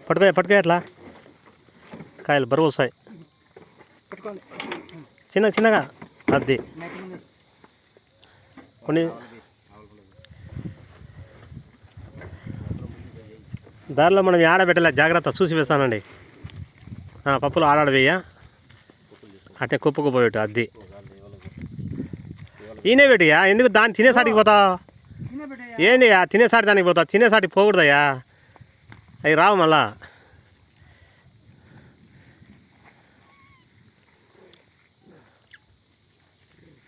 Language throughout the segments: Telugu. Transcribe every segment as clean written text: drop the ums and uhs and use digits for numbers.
పట్టుకో అట్లా కాయలు బరువు వస్తాయి చిన్నగా అది కొన్ని దారిలో మనం ఆడబెట్టలే జాగ్రత్త చూసి వేస్తానండి పప్పులు ఆడాడ వేయ అట్టే కుప్పకు పోయేట అది ఈయనే పెట్టియా ఎందుకు దాన్ని తినేసాటికి పోతావు ఏందియా తినేసాటి దానికి పోతావు తినేసాటికి పోకూడదయ్యా అవి రావు మళ్ళా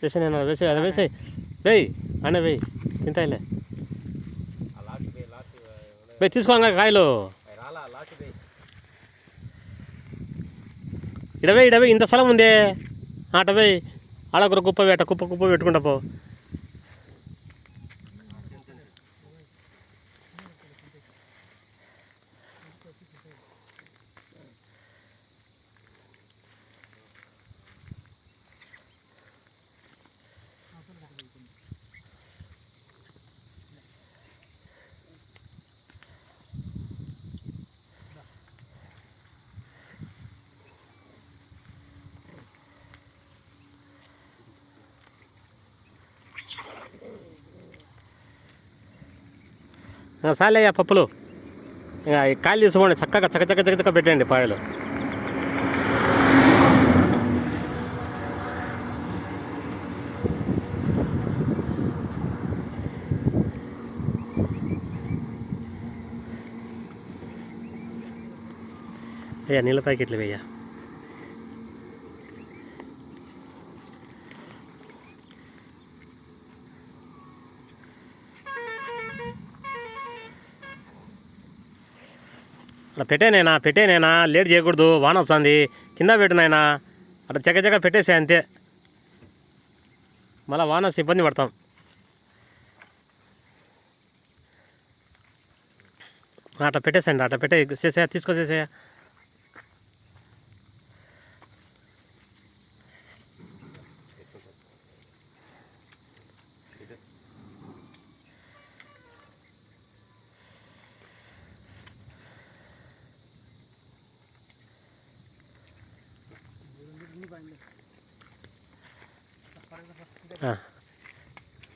వేసే నేను వేసే అది వేసే వేయి అనే వేయి తింటాయిలే వేయి తీసుకోగా కాయలు ఇడవే ఇంత స్థలం ఉందే అటవే ఆడొకరు కుప్ప పెట్టుకుంటా పో సాలయ్యా పప్పులు ఇంకా కాయలు తీసుకోండి చక్కగా చక్క పెట్టండి పాయలు అయ్యా నీళ్ళ ప్యాకెట్లు వేయ్యా అలా పెట్టేనైనా లేట్ చేయకూడదు వాన వస్తుంది కింద పెట్టినైనా అట్లా చక్క పెట్టేసే అంతే మళ్ళీ వాన వస్తే ఇబ్బంది పడతాం అట్లా పెట్టేసేయండి అట్లా చేసే తీసుకొచ్చేసే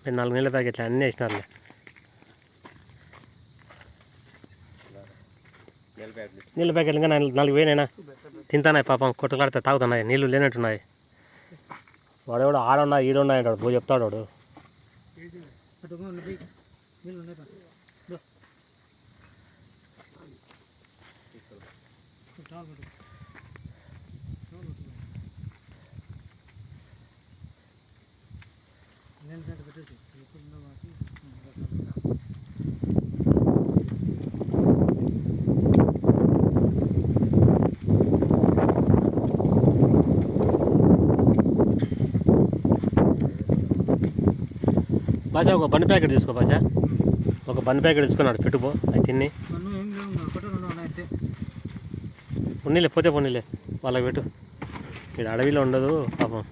మీరు 4 నీళ్ళ ప్యాకెట్లు అన్నీ వేసినారులే నీళ్ళ ప్యాకెట్లు ఇంకా 4 వేనైనా తింటానాయి పాపం కొట్టులాడితే తాగుతున్నాయి నీళ్ళు లేనట్టున్నాయి వాడెవడు ఆడున్నాయి ఈడున్నాయి అంటాడు పో చెప్తాడు వాడు బాషా ఒక బన్ ప్యాకెట్ తీసుకో బాషా ఒక బన్ ప్యాకెట్ తీసుకున్నాడు పెట్టుకో అవి తిని ఉన్నీలే పోతే పోనీలే వాళ్ళకి పెట్టు ఇక్కడ అడవిలో ఉండదు పాపం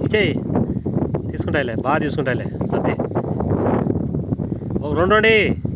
ఇచ్చేయి తీసుకుంటాయిలే బాగా తీసుకుంటాయిలే అదే ఒక 2